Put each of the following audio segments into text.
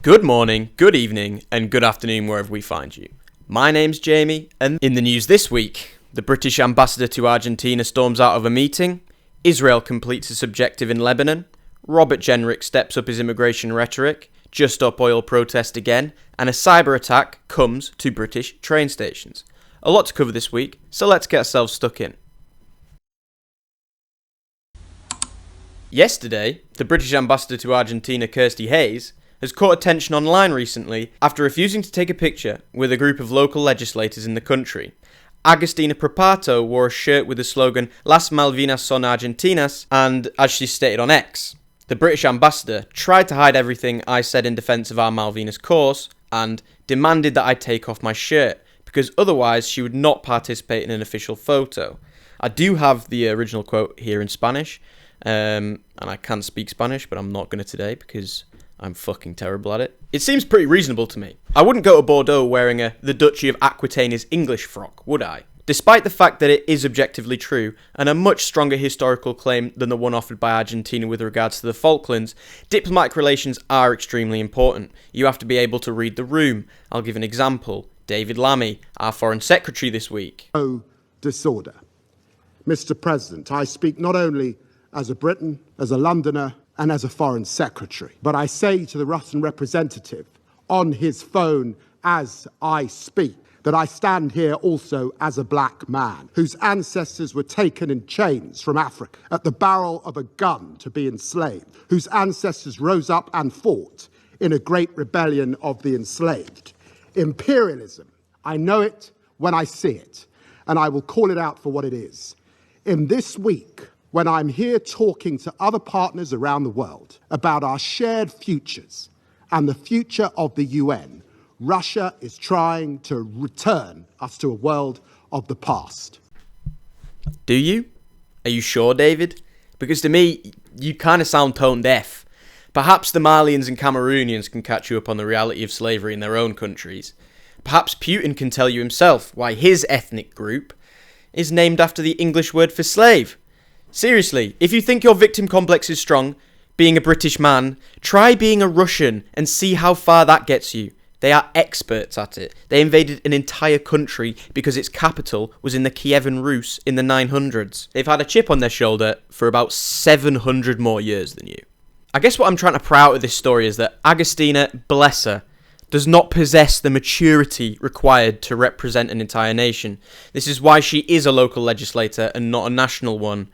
Good morning, good evening, and good afternoon wherever we find you. My name's Jamie, and in the news this week, the British ambassador to Argentina storms out of a meeting, Israel completes its objective in Lebanon, Robert Jenrick steps up his immigration rhetoric, Just Stop Oil protest again, and a cyber attack comes to British train stations. A lot to cover this week, so let's get ourselves stuck in. Yesterday, the British ambassador to Argentina, Kirsty Hayes, has caught attention online recently after refusing to take a picture with a group of local legislators in the country. Agustina Propato wore a shirt with the slogan Las Malvinas son Argentinas, and as she stated on X, the British ambassador tried to hide everything I said in defence of our Malvinas cause and demanded that I take off my shirt, because otherwise she would not participate in an official photo. I do have the original quote here in Spanish, and I can speak Spanish, but I'm not going to today because I'm fucking terrible at it. It seems pretty reasonable to me. I wouldn't go to Bordeaux wearing the Duchy of Aquitania's English frock, would I? Despite the fact that it is objectively true, and a much stronger historical claim than the one offered by Argentina with regards to the Falklands, diplomatic relations are extremely important. You have to be able to read the room. I'll give an example. David Lammy, our Foreign Secretary this week. No disorder. Mr. President, I speak not only as a Briton, as a Londoner, and as a Foreign Secretary, but I say to the Russian representative on his phone as I speak that I stand here also as a black man whose ancestors were taken in chains from Africa at the barrel of a gun to be enslaved, whose ancestors rose up and fought in a great rebellion of the enslaved. Imperialism, I know it when I see it, and I will call it out for what it is. In this week, when I'm here talking to other partners around the world about our shared futures and the future of the UN, Russia is trying to return us to a world of the past. Do you? Are you sure, David? Because to me, you kind of sound tone deaf. Perhaps the Malians and Cameroonians can catch you up on the reality of slavery in their own countries. Perhaps Putin can tell you himself why his ethnic group is named after the English word for slave. Seriously, if you think your victim complex is strong, being a British man, try being a Russian and see how far that gets you. They are experts at it. They invaded an entire country because its capital was in the Kievan Rus in the 900s. They've had a chip on their shoulder for about 700 more years than you. I guess what I'm trying to pry out of this story is that Agustina, bless her, does not possess the maturity required to represent an entire nation. This is why she is a local legislator and not a national one.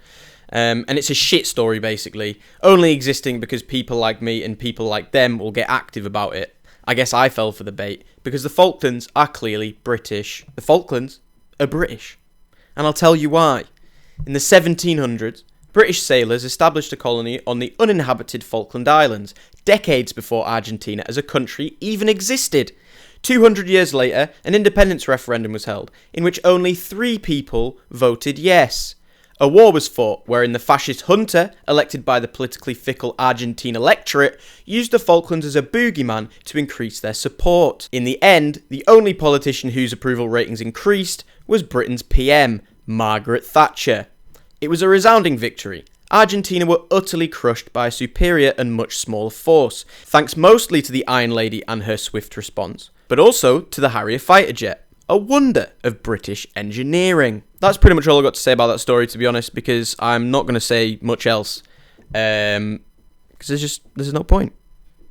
And it's a shit story, basically, only existing because people like me and people like them will get active about it. I guess I fell for the bait, because the Falklands are clearly British. The Falklands are British. And I'll tell you why. In the 1700s, British sailors established a colony on the uninhabited Falkland Islands, decades before Argentina as a country even existed. 200 years later, an independence referendum was held, in which only 3 people voted yes. A war was fought wherein the fascist junta, elected by the politically fickle Argentine electorate, used the Falklands as a boogeyman to increase their support. In the end, the only politician whose approval ratings increased was Britain's PM, Margaret Thatcher. It was a resounding victory. Argentina were utterly crushed by a superior and much smaller force, thanks mostly to the Iron Lady and her swift response, but also to the Harrier fighter jet. A wonder of British engineering. That's pretty much all I've got to say about that story, to be honest, because I'm not going to say much else. Because there's no point.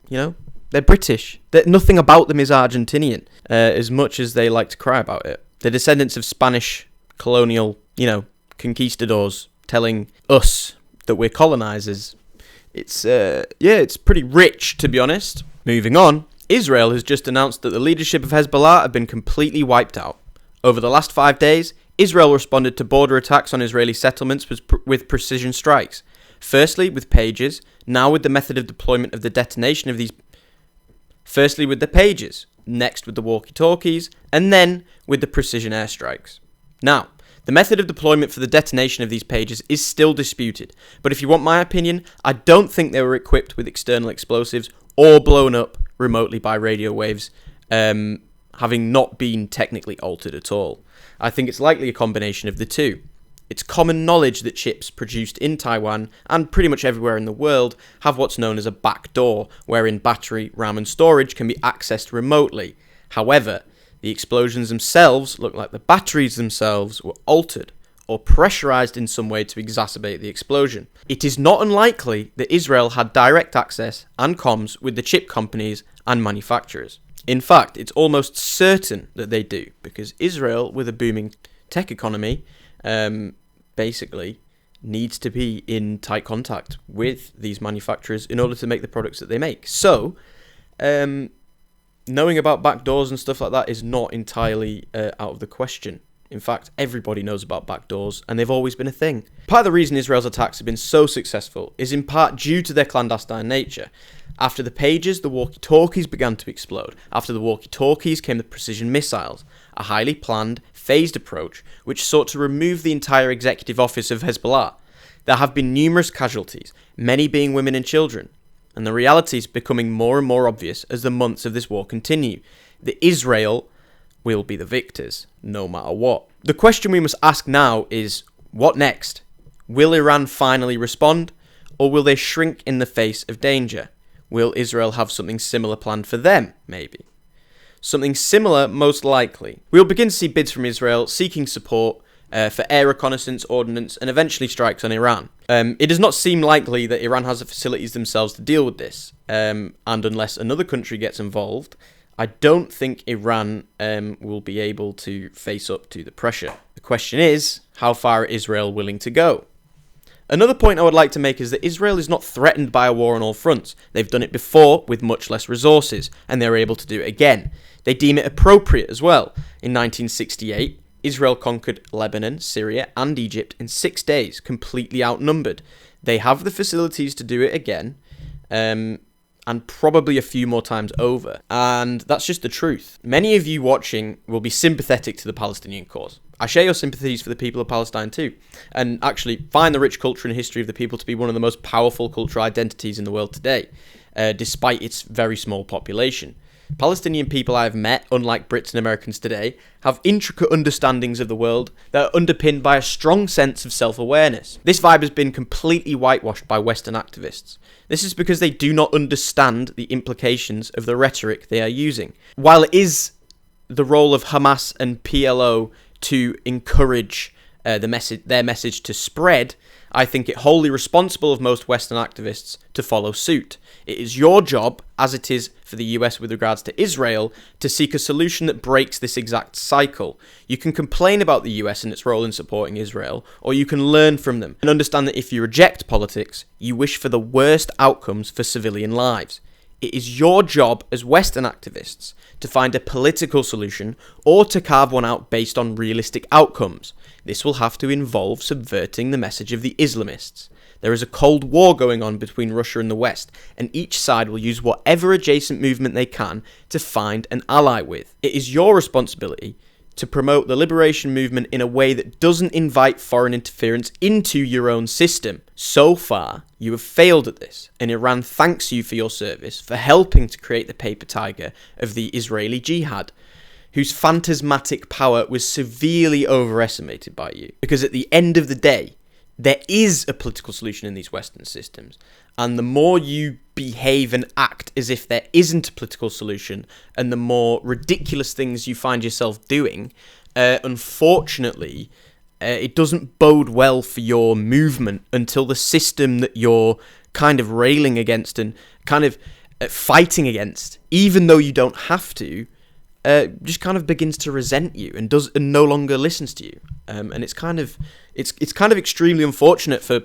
You know? They're British. Nothing about them is Argentinian, as much as they like to cry about it. They're descendants of Spanish colonial, conquistadors telling us that we're colonizers. It's pretty rich, to be honest. Moving on. Israel has just announced that the leadership of Hezbollah have been completely wiped out. Over the last 5 days, Israel responded to border attacks on Israeli settlements with precision strikes. Firstly with pages, now with the method of deployment of the detonation of these... Firstly with the pages, next with the walkie-talkies, and then with the precision airstrikes. Now, the method of deployment for the detonation of these pages is still disputed, but if you want my opinion, I don't think they were equipped with external explosives or blown up remotely by radio waves, having not been technically altered at all. I think it's likely a combination of the two. It's common knowledge that chips produced in Taiwan and pretty much everywhere in the world have what's known as a backdoor, wherein battery, RAM and storage can be accessed remotely. However, the explosions themselves look like the batteries themselves were altered or pressurized in some way to exacerbate the explosion. It is not unlikely that Israel had direct access and comms with the chip companies and manufacturers. In fact, it's almost certain that they do, because Israel, with a booming tech economy, basically needs to be in tight contact with these manufacturers in order to make the products that they make. So, knowing about backdoors and stuff like that is not entirely out of the question. In fact, everybody knows about backdoors, and they've always been a thing. Part of the reason Israel's attacks have been so successful is in part due to their clandestine nature. After the pages, the walkie-talkies began to explode. After the walkie-talkies came the precision missiles, a highly planned, phased approach which sought to remove the entire executive office of Hezbollah. There have been numerous casualties, many being women and children, and the reality is becoming more and more obvious as the months of this war continue, that Israel will be the victors, no matter what. The question we must ask now is, what next? Will Iran finally respond, or will they shrink in the face of danger? Will Israel have something similar planned for them, maybe? Something similar, most likely. We'll begin to see bids from Israel seeking support for air reconnaissance, ordnance, and eventually strikes on Iran. It does not seem likely that Iran has the facilities themselves to deal with this, and unless another country gets involved, I don't think Iran will be able to face up to the pressure. The question is, how far is Israel willing to go? Another point I would like to make is that Israel is not threatened by a war on all fronts. They've done it before with much less resources, and they're able to do it again. They deem it appropriate as well. In 1968, Israel conquered Lebanon, Syria, and Egypt in 6 days, completely outnumbered. They have the facilities to do it again, and probably a few more times over. And that's just the truth. Many of you watching will be sympathetic to the Palestinian cause. I share your sympathies for the people of Palestine too, and actually find the rich culture and history of the people to be one of the most powerful cultural identities in the world today, despite its very small population. Palestinian people I have met, unlike Brits and Americans today, have intricate understandings of the world that are underpinned by a strong sense of self-awareness. This vibe has been completely whitewashed by Western activists. This is because they do not understand the implications of the rhetoric they are using. While it is the role of Hamas and PLO to encourage their message to spread, I think it wholly responsible of most Western activists to follow suit. It is your job, as it is for the US with regards to Israel, to seek a solution that breaks this exact cycle. You can complain about the US and its role in supporting Israel, or you can learn from them and understand that if you reject politics, you wish for the worst outcomes for civilian lives. It is your job as Western activists to find a political solution or to carve one out based on realistic outcomes. This will have to involve subverting the message of the Islamists. There is a cold war going on between Russia and the West, and each side will use whatever adjacent movement they can to find an ally with. It is your responsibility to promote the liberation movement in a way that doesn't invite foreign interference into your own system. So far, you have failed at this, and Iran thanks you for your service, for helping to create the paper tiger of the Israeli jihad, whose phantasmatic power was severely overestimated by you. Because at the end of the day, there is a political solution in these Western systems, and the more you behave and act as if there isn't a political solution, and the more ridiculous things you find yourself doing, unfortunately, it doesn't bode well for your movement until the system that you're kind of railing against and kind of fighting against, even though you don't have to, just kind of begins to resent you and no longer listens to you. And it's kind of extremely unfortunate for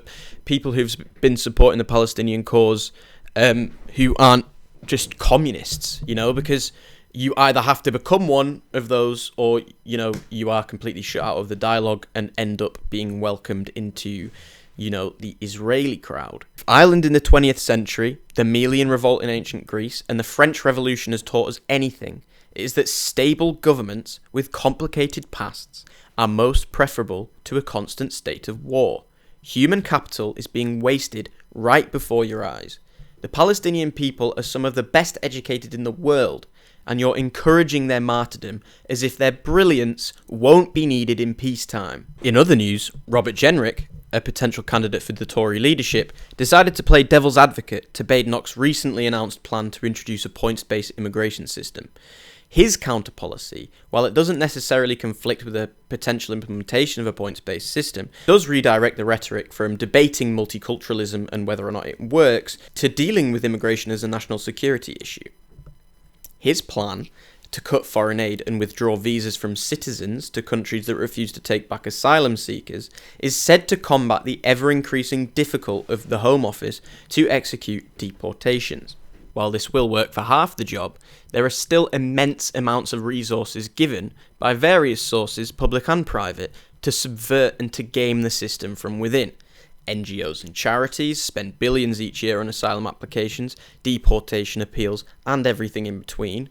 people who've been supporting the Palestinian cause, who aren't just communists, because you either have to become one of those, or you are completely shut out of the dialogue and end up being welcomed into the Israeli crowd. Ireland in the 20th century, the Melian revolt in ancient Greece, and the French Revolution has taught us anything, it is that stable governments with complicated pasts are most preferable to a constant state of war. Human capital is being wasted right before your eyes. The Palestinian people are some of the best educated in the world, and you're encouraging their martyrdom as if their brilliance won't be needed in peacetime. In other news, Robert Jenrick, a potential candidate for the Tory leadership, decided to play devil's advocate to Badenoch's recently announced plan to introduce a points-based immigration system. His counter-policy, while it doesn't necessarily conflict with the potential implementation of a points-based system, does redirect the rhetoric from debating multiculturalism and whether or not it works to dealing with immigration as a national security issue. His plan to cut foreign aid and withdraw visas from citizens to countries that refuse to take back asylum seekers is said to combat the ever-increasing difficulty of the Home Office to execute deportations. While this will work for half the job, there are still immense amounts of resources given by various sources, public and private, to subvert and to game the system from within. NGOs and charities spend billions each year on asylum applications, deportation appeals, and everything in between,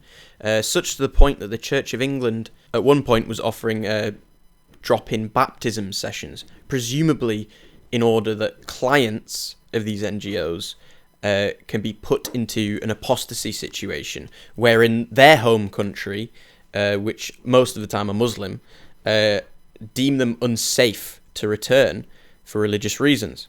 such to the point that the Church of England at one point was offering drop-in baptism sessions, presumably in order that clients of these NGOs can be put into an apostasy situation where in their home country, which most of the time are Muslim, deem them unsafe to return for religious reasons.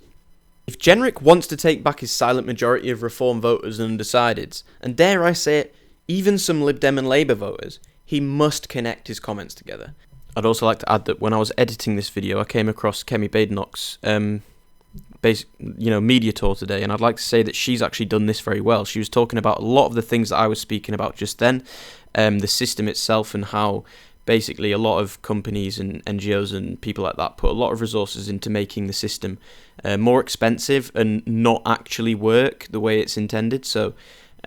If Jenrick wants to take back his silent majority of Reform voters and undecideds, and dare I say it, even some Lib Dem and Labour voters, he must connect his comments together. I'd also like to add that when I was editing this video, I came across Kemi Badenoch's media tour today, and I'd like to say that she's actually done this very well. She was talking about a lot of the things that I was speaking about just then, the system itself, and how basically a lot of companies and NGOs and people like that put a lot of resources into making the system more expensive and not actually work the way it's intended. So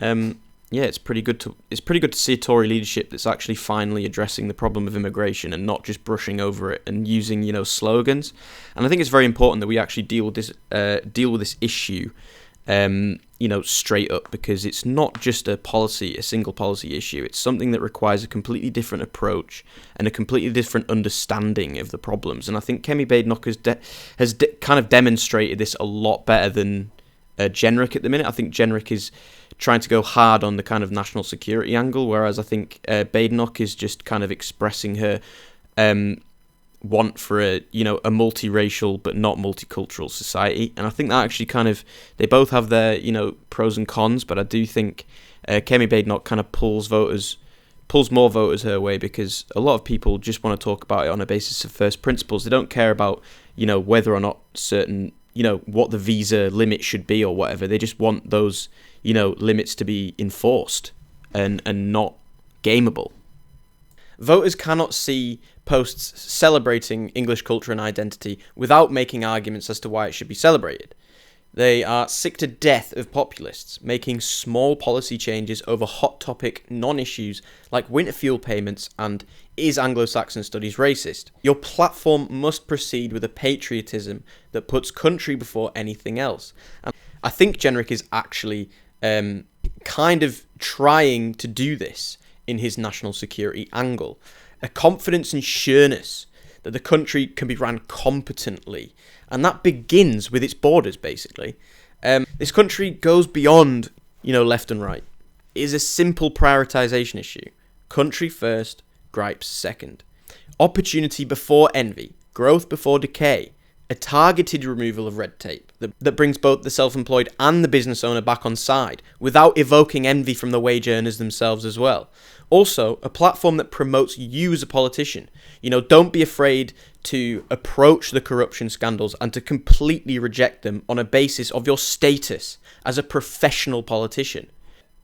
it's pretty good to see a Tory leadership that's actually finally addressing the problem of immigration and not just brushing over it and using slogans. And I think it's very important that we actually deal with this issue straight up, because it's not just a single policy issue. It's something that requires a completely different approach and a completely different understanding of the problems. And I think Kemi Badenoch has kind of demonstrated this a lot better than Jenrick at the minute. I think Jenrick is trying to go hard on the kind of national security angle, whereas I think Badenoch is just kind of expressing her want for a multiracial but not multicultural society. And I think that actually they both have their pros and cons, but I do think Kemi Badenoch kind of pulls more voters her way, because a lot of people just want to talk about it on a basis of first principles. They don't care about whether or not certain what the visa limit should be or whatever. They just want those limits to be enforced and not gameable. Voters cannot see posts celebrating English culture and identity without making arguments as to why it should be celebrated. They are sick to death of populists making small policy changes over hot topic non-issues like winter fuel payments and is Anglo-Saxon studies racist. Your platform must proceed with a patriotism that puts country before anything else. And I think Jenrick is actually kind of trying to do this in his national security angle. A confidence and sureness that the country can be run competently. And that begins with its borders, basically. This country goes beyond, left and right. It is a simple prioritisation issue. Country first, gripes second. Opportunity before envy. Growth before decay. A targeted removal of red tape that brings both the self-employed and the business owner back on side without evoking envy from the wage earners themselves as well. Also, a platform that promotes you as a politician. Don't be afraid to approach the corruption scandals and to completely reject them on a basis of your status as a professional politician.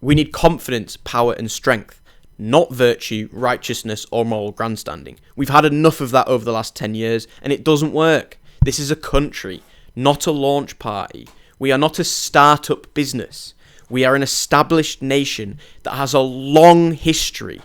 We need confidence, power and strength, not virtue, righteousness or moral grandstanding. We've had enough of that over the last 10 years and it doesn't work. This is a country, not a launch party. We are not a start-up business. We are an established nation that has a long history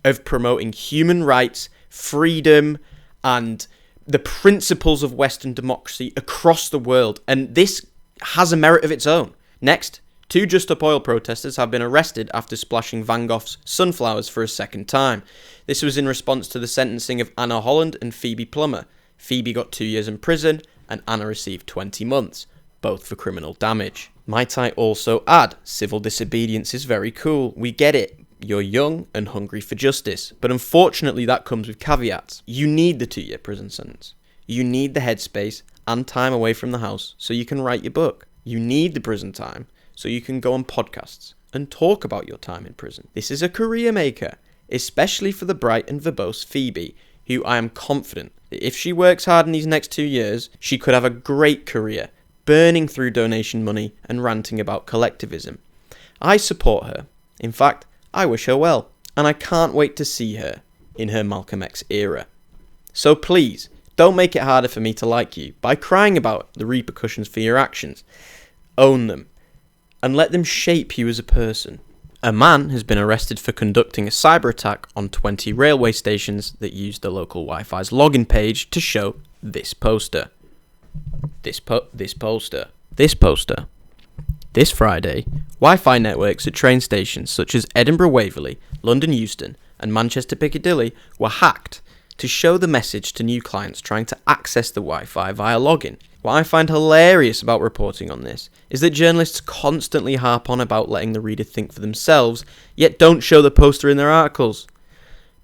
of promoting human rights, freedom, and the principles of Western democracy across the world. And this has a merit of its own. Next, 2 Just Up Oil protesters have been arrested after splashing Van Gogh's sunflowers for a second time. This was in response to the sentencing of Anna Holland and Phoebe Plummer. Phoebe got 2 years in prison and Anna received 20 months, both for criminal damage. Might I also add, civil disobedience is very cool. We get it. You're young and hungry for justice, but unfortunately that comes with caveats. You need the 2-year prison sentence. You need the headspace and time away from the house so you can write your book. You need the prison time so you can go on podcasts and talk about your time in prison. This is a career maker, especially for the bright and verbose Phoebe, who I am confident that if she works hard in these next 2 years, she could have a great career, burning through donation money and ranting about collectivism. I support her. In fact, I wish her well, and I can't wait to see her in her Malcolm X era. So please, don't make it harder for me to like you by crying about the repercussions for your actions. Own them, and let them shape you as a person. A man has been arrested for conducting a cyber attack on 20 railway stations that used the local Wi-Fi's login page to show this poster. This poster. This Friday, Wi-Fi networks at train stations such as Edinburgh Waverley, London Euston and Manchester Piccadilly were hacked to show the message to new clients trying to access the Wi-Fi via login. What I find hilarious about reporting on this is that journalists constantly harp on about letting the reader think for themselves, yet don't show the poster in their articles.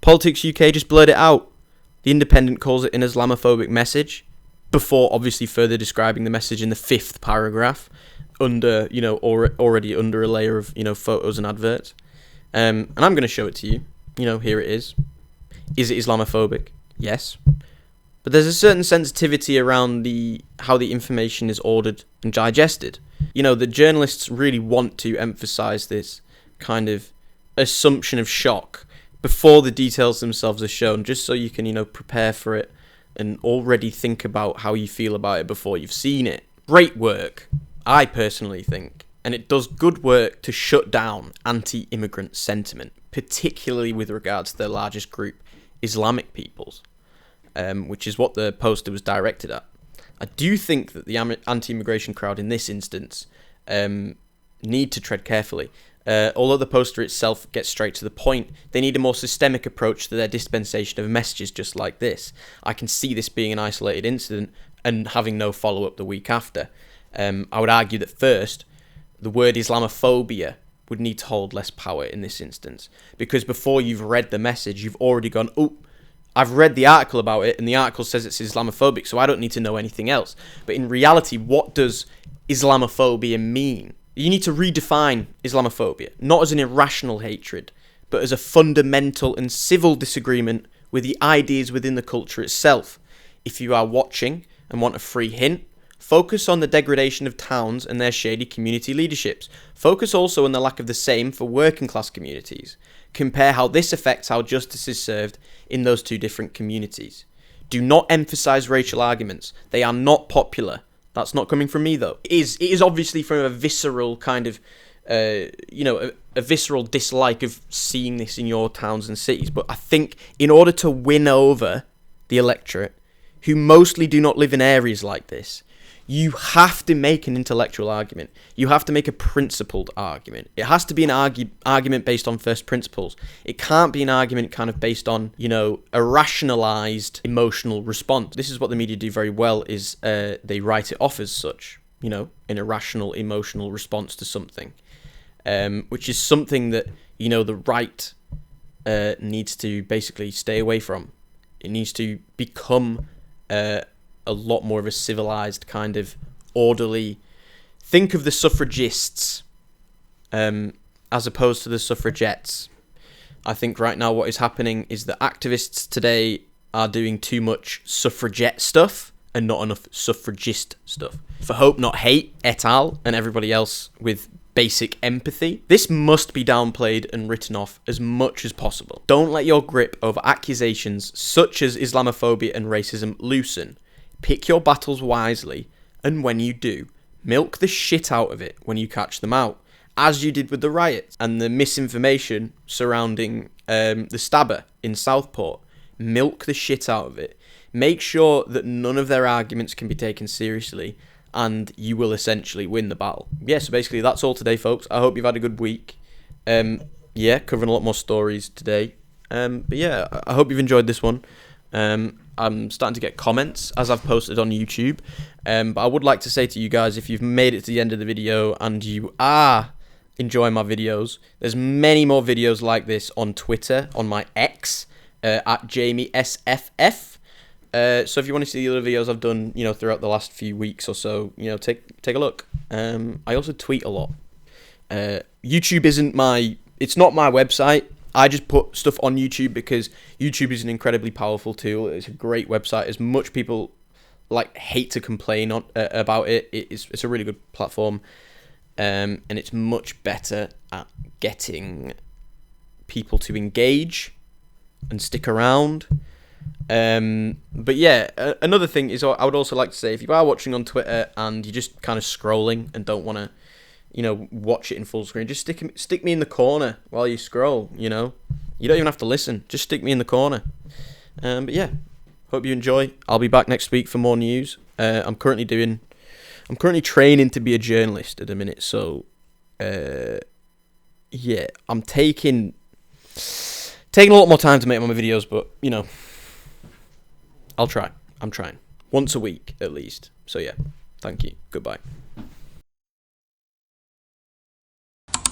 Politics UK just blurred it out. The Independent calls it an Islamophobic message, before obviously further describing the message in the 5th paragraph, under, already under a layer of, photos and adverts. And I'm going to show it to you. Here it is. Is it Islamophobic? Yes. But there's a certain sensitivity around how the information is ordered and digested. The journalists really want to emphasize this kind of assumption of shock before the details themselves are shown, just so you can, prepare for it and already think about how you feel about it before you've seen it. Great work, I personally think, and it does good work to shut down anti-immigrant sentiment, particularly with regards to their largest group, Islamic peoples, which is what the poster was directed at. I do think that the anti-immigration crowd in this instance need to tread carefully. Although the poster itself gets straight to the point, they need a more systemic approach to their dispensation of messages just like this. I can see this being an isolated incident and having no follow-up the week after. I would argue that first, the word Islamophobia would need to hold less power in this instance, because before you've read the message, you've already gone, oh, I've read the article about it, and the article says it's Islamophobic, so I don't need to know anything else. But in reality, what does Islamophobia mean? You need to redefine Islamophobia, not as an irrational hatred, but as a fundamental and civil disagreement with the ideas within the culture itself. If you are watching and want a free hint, focus on the degradation of towns and their shady community leaderships. Focus also on the lack of the same for working class communities. Compare how this affects how justice is served in those two different communities. Do not emphasize racial arguments. They are not popular. That's not coming from me, though. It is obviously from a visceral kind of, a visceral dislike of seeing this in your towns and cities. But I think in order to win over the electorate, who mostly do not live in areas like this, you have to make an intellectual argument. You have to make a principled argument. It has to be an argument based on first principles. It can't be an argument kind of based on, a rationalized emotional response. This is what the media do very well, is they write it off as such, an irrational emotional response to something, which is something that, the right needs to basically stay away from. It needs to become a lot more of a civilized kind of orderly. Think of the suffragists as opposed to the suffragettes. I think right now what is happening is that activists today are doing too much suffragette stuff and not enough suffragist stuff. For Hope Not Hate et al. And everybody else with basic empathy, this must be downplayed and written off as much as possible. Don't let your grip over accusations such as Islamophobia and racism loosen. Pick your battles wisely, and when you do, milk the shit out of it when you catch them out, as you did with the riots and the misinformation surrounding the stabber in Southport. Milk the shit out of it. Make sure that none of their arguments can be taken seriously, and you will essentially win the battle. Yeah, so basically that's all today, folks. I hope you've had a good week. Covering a lot more stories today. But yeah, I hope you've enjoyed this one. I'm starting to get comments as I've posted on YouTube, but I would like to say to you guys, if you've made it to the end of the video and you are enjoy my videos. There's many more videos like this on Twitter, on my X, at JamieSFF. So if you want to see the other videos I've done, throughout the last few weeks or so, take a look. I also tweet a lot. YouTube it's not my website. I just put stuff on YouTube because YouTube is an incredibly powerful tool. It's a great website. As much people hate to complain about it, it's a really good platform, and it's much better at getting people to engage and stick around. But yeah, another thing is I would also like to say, if you are watching on Twitter and you're just kind of scrolling and don't want to, watch it in full screen, just stick me in the corner while you scroll. You don't even have to listen. Just stick me in the corner. But yeah, hope you enjoy. I'll be back next week for more news. I'm currently training to be a journalist at the minute. So yeah, I'm taking a lot more time to make my videos, but I'll try. I'm trying once a week at least. So yeah, thank you. Goodbye.